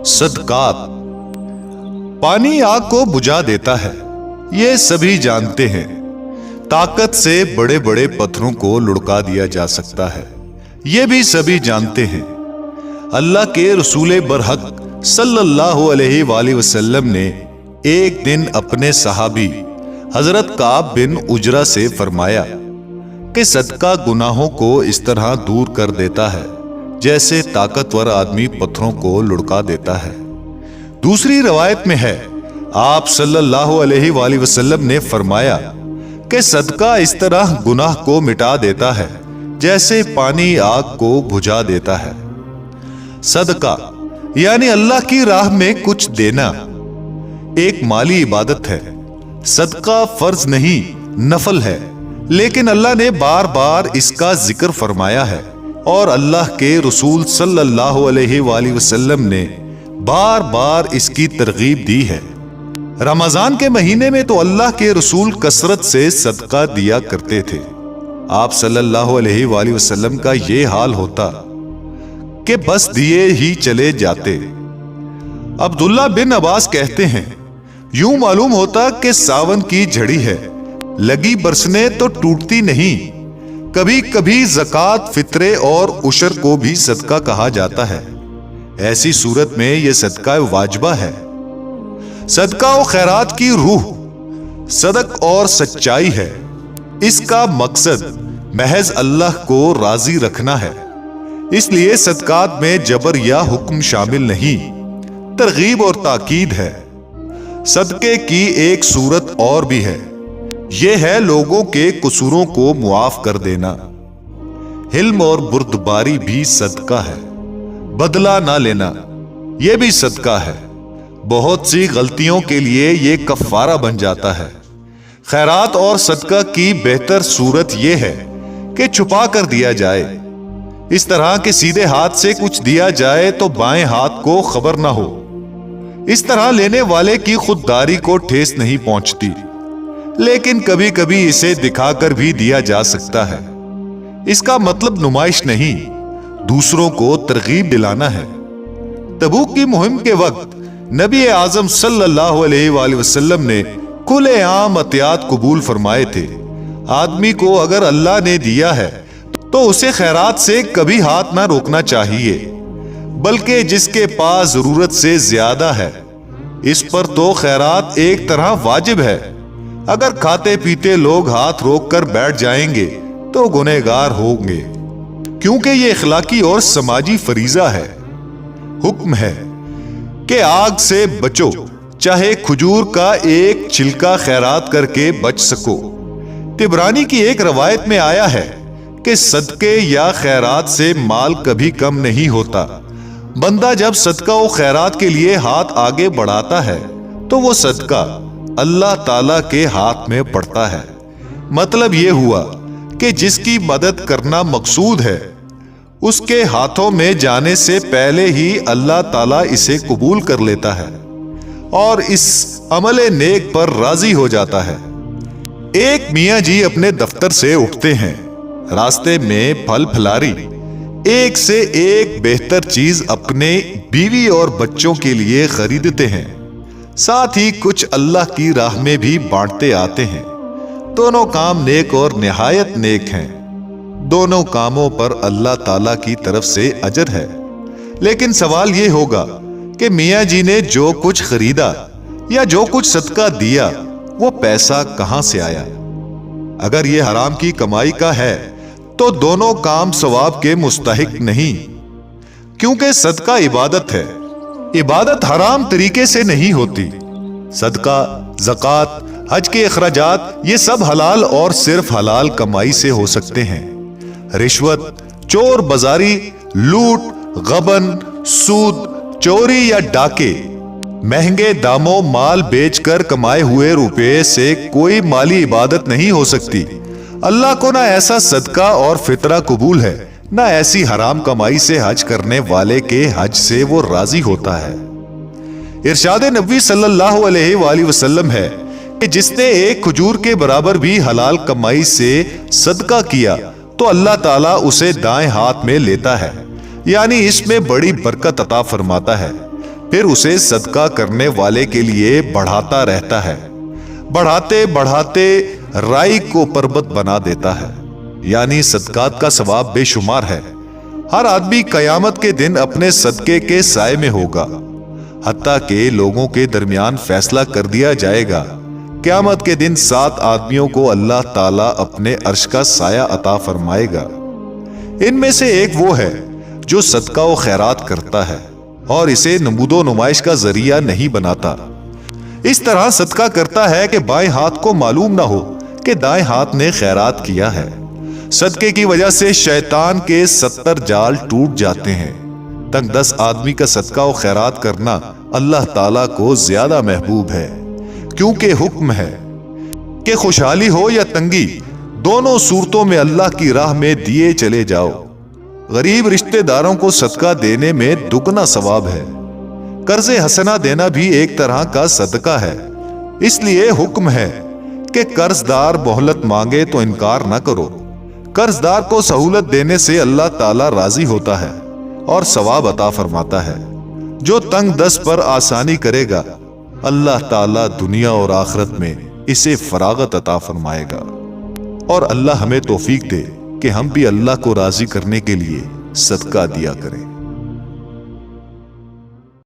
صدقات پانی آگ کو بجھا دیتا ہے، یہ سبھی جانتے ہیں۔ طاقت سے بڑے بڑے پتھروں کو لڑکا دیا جا سکتا ہے، یہ بھی سبھی جانتے ہیں۔ اللہ کے رسول برحق صلی اللہ علیہ وآلہ وسلم نے ایک دن اپنے صحابی حضرت کعب بن عجرہ سے فرمایا کہ صدقہ گناہوں کو اس طرح دور کر دیتا ہے جیسے طاقتور آدمی پتھروں کو لڑکا دیتا ہے۔ دوسری روایت میں ہے، آپ صلی اللہ علیہ وآلہ وسلم نے فرمایا کہ صدقہ اس طرح گناہ کو مٹا دیتا ہے جیسے پانی آگ کو بجھا دیتا ہے۔ صدقہ یعنی اللہ کی راہ میں کچھ دینا ایک مالی عبادت ہے۔ صدقہ فرض نہیں، نفل ہے، لیکن اللہ نے بار بار اس کا ذکر فرمایا ہے اور اللہ کے رسول صلی اللہ علیہ وآلہ وسلم نے بار بار اس کی ترغیب دی ہے۔ رمضان کے مہینے میں تو اللہ کے رسول کثرت سے صدقہ دیا کرتے تھے۔ آپ صلی اللہ علیہ وآلہ وسلم کا یہ حال ہوتا کہ بس دیے ہی چلے جاتے۔ عبداللہ بن عباس کہتے ہیں، یوں معلوم ہوتا کہ ساون کی جھڑی ہے، لگی برسنے تو ٹوٹتی نہیں۔ کبھی کبھی زکوٰۃ، فطرے اور عشر کو بھی صدقہ کہا جاتا ہے۔ ایسی صورت میں یہ صدقہ واجبہ ہے۔ صدقہ و خیرات کی روح صدق اور سچائی ہے۔ اس کا مقصد محض اللہ کو راضی رکھنا ہے، اس لیے صدقات میں جبر یا حکم شامل نہیں، ترغیب اور تاکید ہے۔ صدقے کی ایک صورت اور بھی ہے، یہ ہے لوگوں کے قصوروں کو معاف کر دینا۔ حلم اور بردباری بھی صدقہ ہے۔ بدلہ نہ لینا یہ بھی صدقہ ہے۔ بہت سی غلطیوں کے لیے یہ کفارہ بن جاتا ہے۔ خیرات اور صدقہ کی بہتر صورت یہ ہے کہ چھپا کر دیا جائے، اس طرح کہ سیدھے ہاتھ سے کچھ دیا جائے تو بائیں ہاتھ کو خبر نہ ہو۔ اس طرح لینے والے کی خودداری کو ٹھیس نہیں پہنچتی، لیکن کبھی کبھی اسے دکھا کر بھی دیا جا سکتا ہے۔ اس کا مطلب نمائش نہیں، دوسروں کو ترغیب دلانا ہے۔ تبوک کی مہم کے وقت نبی اعظم صلی اللہ علیہ وآلہ وسلم نے کھلے عام عطیات قبول فرمائے تھے۔ آدمی کو اگر اللہ نے دیا ہے تو اسے خیرات سے کبھی ہاتھ نہ روکنا چاہیے، بلکہ جس کے پاس ضرورت سے زیادہ ہے اس پر تو خیرات ایک طرح واجب ہے۔ اگر کھاتے پیتے لوگ ہاتھ روک کر بیٹھ جائیں گے تو گنہگار ہوں گے، کیونکہ یہ اخلاقی اور سماجی فریضہ ہے۔ حکم ہے کہ آگ سے بچو، چاہے کھجور کا ایک چھلکا خیرات کر کے بچ سکو۔ طبرانی کی ایک روایت میں آیا ہے کہ صدقے یا خیرات سے مال کبھی کم نہیں ہوتا۔ بندہ جب صدقہ و خیرات کے لیے ہاتھ آگے بڑھاتا ہے تو وہ صدقہ اللہ تعالی کے ہاتھ میں پڑتا ہے۔ مطلب یہ ہوا کہ جس کی مدد کرنا مقصود ہے اس کے ہاتھوں میں جانے سے پہلے ہی اللہ تعالیٰ اسے قبول کر لیتا ہے اور اس عمل نیک پر راضی ہو جاتا ہے۔ ایک میاں جی اپنے دفتر سے اٹھتے ہیں، راستے میں پھل پھلاری ایک سے ایک بہتر چیز اپنے بیوی اور بچوں کے لیے خریدتے ہیں، ساتھ ہی کچھ اللہ کی راہ میں بھی بانٹتے آتے ہیں۔ دونوں کام نیک اور نہایت نیک ہیں، دونوں کاموں پر اللہ تعالیٰ کی طرف سے اجر ہے۔ لیکن سوال یہ ہوگا کہ میاں جی نے جو کچھ خریدا یا جو کچھ صدقہ دیا وہ پیسہ کہاں سے آیا؟ اگر یہ حرام کی کمائی کا ہے تو دونوں کام ثواب کے مستحق نہیں، کیونکہ صدقہ عبادت ہے۔ عبادت حرام طریقے سے نہیں ہوتی۔ صدقہ، زکوٰۃ، حج کے اخراجات یہ سب حلال اور صرف حلال کمائی سے ہو سکتے ہیں۔ رشوت، چور بازاری، لوٹ، غبن، سود، چوری یا ڈاکے، مہنگے داموں مال بیچ کر کمائے ہوئے روپے سے کوئی مالی عبادت نہیں ہو سکتی۔ اللہ کو نہ ایسا صدقہ اور فطرہ قبول ہے، نہ ایسی حرام کمائی سے حج کرنے والے کے حج سے وہ راضی ہوتا ہے۔ ارشاد نبی صلی اللہ علیہ وآلہ وسلم ہے کہ جس نے ایک کھجور کے برابر بھی حلال کمائی سے صدقہ کیا تو اللہ تعالیٰ اسے دائیں ہاتھ میں لیتا ہے، یعنی اس میں بڑی برکت عطا فرماتا ہے۔ پھر اسے صدقہ کرنے والے کے لیے بڑھاتا رہتا ہے، بڑھاتے بڑھاتے رائی کو پربت بنا دیتا ہے۔ یعنی صدقات کا ثواب بے شمار ہے۔ ہر آدمی قیامت کے دن اپنے صدقے کے سائے میں ہوگا، حتیٰ کہ لوگوں کے درمیان فیصلہ کر دیا جائے گا۔ قیامت کے دن 7 آدمیوں کو اللہ تعالیٰ اپنے عرش کا سایہ عطا فرمائے گا۔ ان میں سے ایک وہ ہے جو صدقہ و خیرات کرتا ہے اور اسے نمود و نمائش کا ذریعہ نہیں بناتا۔ اس طرح صدقہ کرتا ہے کہ بائیں ہاتھ کو معلوم نہ ہو کہ دائیں ہاتھ نے خیرات کیا ہے۔ صدقے کی وجہ سے شیطان کے 70 جال ٹوٹ جاتے ہیں۔ تنگ دست آدمی کا صدقہ و خیرات کرنا اللہ تعالیٰ کو زیادہ محبوب ہے، کیونکہ حکم ہے کہ خوشحالی ہو یا تنگی، دونوں صورتوں میں اللہ کی راہ میں دیے چلے جاؤ۔ غریب رشتہ داروں کو صدقہ دینے میں دگنا ثواب ہے۔ قرض حسنہ دینا بھی ایک طرح کا صدقہ ہے۔ اس لیے حکم ہے کہ قرض دار مہلت مانگے تو انکار نہ کرو۔ قرض دار کو سہولت دینے سے اللہ تعالیٰ راضی ہوتا ہے اور ثواب عطا فرماتا ہے۔ جو تنگ دست پر آسانی کرے گا، اللہ تعالیٰ دنیا اور آخرت میں اسے فراغت عطا فرمائے گا۔ اور اللہ ہمیں توفیق دے کہ ہم بھی اللہ کو راضی کرنے کے لیے صدقہ دیا کریں۔